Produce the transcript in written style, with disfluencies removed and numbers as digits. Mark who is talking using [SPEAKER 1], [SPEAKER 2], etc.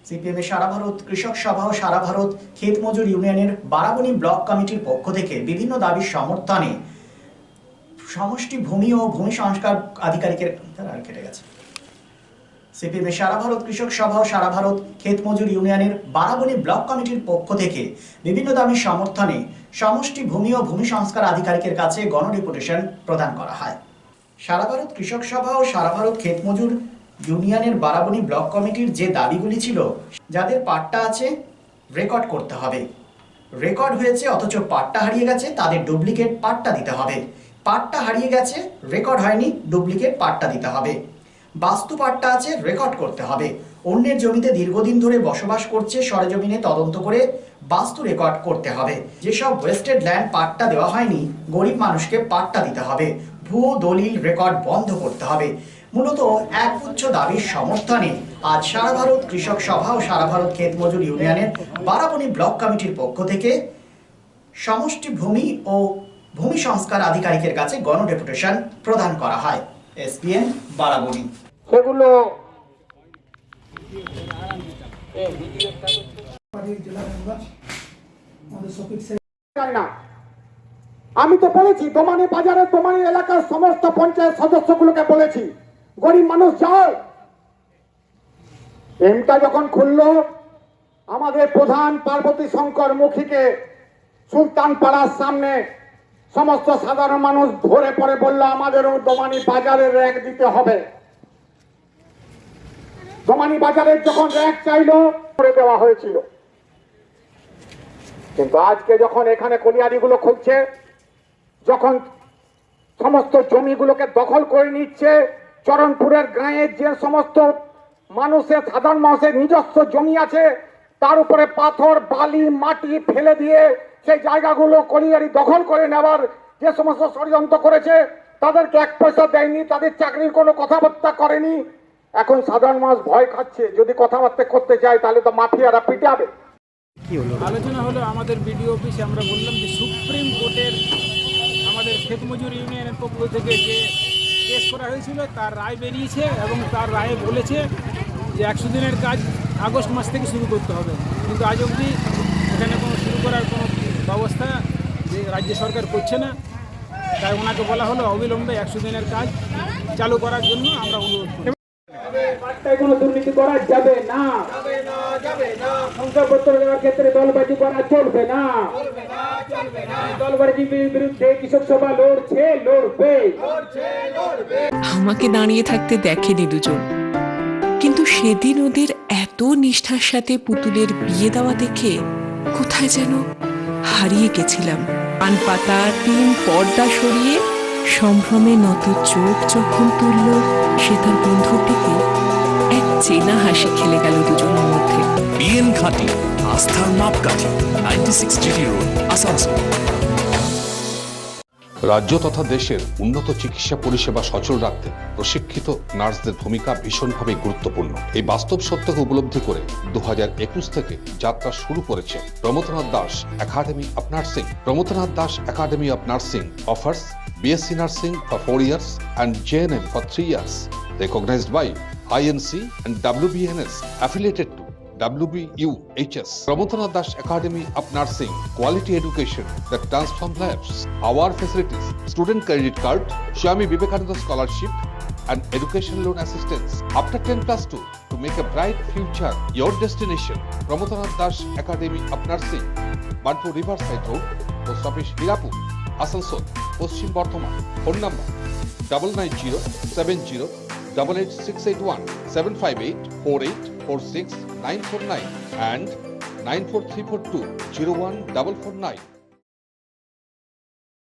[SPEAKER 1] সিপিএমের সারা ভারত কৃষক সভা ও সারা ভারত ক্ষেত মজুর ইউনিয়নের বারাবণী ব্লক কমিটির পক্ষ থেকে বিভিন্ন দাবির সমর্থনে সমষ্টি ভূমি ও ভূমি সংস্কার আধিকারিকের সিপিএমের সারা ভারত কৃষক সভা ও সারা ভারত ক্ষেত মজুর ইউনিয়নের বারাবণী ব্লক কমিটির পক্ষ থেকে বিভিন্ন দাবির সমর্থনে সমষ্টি ভূমি ও ভূমি সংস্কার আধিকারিকের কাছে গণডেপুটেশন প্রদান করা হয়। সারা ভারত কৃষক সভা ও সারা ভারত ক্ষেত মজুর ইউনিয়নের বারাবণী ব্লক কমিটির যে দাবিগুলি ছিল, যাদের পাট্টা আছে রেকর্ড করতে হবে, রেকর্ড হয়েছে অথচ পাট্টা হারিয়ে গেছে, তাদের ডুপ্লিকেট পাট্টা দিতে হবে। পাট্টা হারিয়ে গেছে, রেকর্ড হয়নি, ডুপ্লিকেট পাট্টা দিতে হবে। বাস্তু পাট্টা আছে, রেকর্ড করতে হবে। অন্যের জমিতে দীর্ঘদিন ধরে বসবাস করছে, সরেজমিনে তদন্ত করে বাস্তু রেকর্ড করতে হবে। যেসব ওয়েস্টেড ল্যান্ড পাট্টা দেওয়া হয়নি, গরিব মানুষকে পাট্টা দিতে হবে। ভুয়ো দলিল রেকর্ড বন্ধ করতে হবে। মূলত একগুচ্ছ দাবির সমর্থনে আজ সারা ভারত কৃষক সভা ও সারা ভারত ক্ষেত মজুর ইউনিয়নের বারাবণী ব্লক কমিটির পক্ষ থেকে সমষ্টি ভূমি ও ভূমি সংস্কার আধিকারিকের কাছে গণডেপুটেশন প্রদান করা হয়। এসপিএম বারাবণী।
[SPEAKER 2] সেগুলো আমি তো বলেছি, দোমানি বাজারে দোমানি এলাকার সমস্ত পঞ্চায়েত সদস্যগুলোকে বলেছি, গরিব মানুষ যাও। এমটা যখন খুললো, আমাদের প্রধান পার্বতী শঙ্কর মুখীকে সুলতান পাড়ার সামনে সমস্ত সাধারণ মানুষ ধরে পড়ে বলল, আমাদেরও দোমানি বাজারের র্যাক দিতে হবে। দোমানি বাজারের যখন র্যাক চাইলো, করে দেওয়া হয়েছিল। কিন্তু আজকে যখন এখানে কলিয়ারিগুলো খুলছে, যখন সমস্ত জমিগুলোকে দখল করে নিচ্ছে, চরণপুরের গাঁয়ের যে সমস্ত মানুষের সাধারণ মানুষের নিজস্ব জমি আছে, তার উপরে পাথর বালি মাটি ফেলে দিয়ে সেই জায়গাগুলো কলিয়ারি দখল করে নেওয়ার যে সমস্ত ষড়যন্ত্র করেছে, তাদেরকে এক পয়সা দেয়নি, তাদের চাকরির কোনো কথাবার্তা করেনি। এখন সাধারণ মানুষ ভয় খাচ্ছে, যদি কথাবার্তা করতে চায় তাহলে তো মাফিয়ারা পিটাবে।
[SPEAKER 3] আলোচনা হলো আমাদের বিডিও অফিসে। আমরা বললাম যে সুপ্রিম কোর্টের আমাদের ক্ষেত মজুর ইউনিয়নের পক্ষ থেকে যে কেস করা হয়েছিল, তার রায় বেরিয়েছে এবং তার রায়ে বলেছে যে 100 দিনের কাজ আগস্ট মাস থেকে শুরু করতে হবে। কিন্তু আজ অবধি এখানে কোনো শুরু করার কোনো ব্যবস্থা যে রাজ্য সরকার করছে না। তাই ওনাকে বলা হলো অবিলম্বে 100 দিনের কাজ চালু করার জন্য আমরা অনুরোধ করি।
[SPEAKER 2] কোনো দুর্নীতি করা যাবে না, শংসাপত্র দেওয়ার ক্ষেত্রে দলবাজি করা চলবে না। দলবাজির বিরুদ্ধে কৃষক সভা লড়ছে, লড়বে।
[SPEAKER 4] আমাকে দাঁড়িয়ে থাকতে দেখেনি দুজন, কিন্তু সেদিন ওদের এত নিষ্ঠার সাথে পুতুলের বিয়ে দেওয়া দেখে কোথায় যেন হারিয়ে গেছিলাম। পান পাতা টিন পর্দা সরিয়ে সম্ভ্রমে নত চোখ যখন তুলল, সে তার বন্ধুর দিকে এক চেনা হাসি খেলে গেল দুজনের মধ্যে।
[SPEAKER 5] বিএন ঘাটি, আস্থার মাপকাঠি, 96 জিটি রোড, আসানসোল।
[SPEAKER 6] রাজ্য তথা দেশের উন্নত চিকিৎসা পরিষেবা সচল রাখতে প্রশিক্ষিত নার্সদের ভূমিকা ভীষণভাবে গুরুত্বপূর্ণ। এই বাস্তব সত্যকে উপলব্ধি করে 2021 থেকে যাত্রা শুরু করেছে Pramathanath Das academy of nursing. Pramathanath Das academy of nursing offers BSc Nursing for 4 years and JNM for 3 years, recognized by INC and WBNS, affiliated to WBUHS. Prabodhanath Das Academy of Nursing, quality education that transforms lives. Our facilities: student credit card, Swami Vivekananda scholarship, and education loan assistance. After 10+2, to make a bright future your destination. Prabodhanath Das Academy of Nursing, Banpur Riverside Road, Post Office Hirapur, Asansol, Paschim Bardhaman. Phone number 9907088681, 7584846 949 and 94342 01449.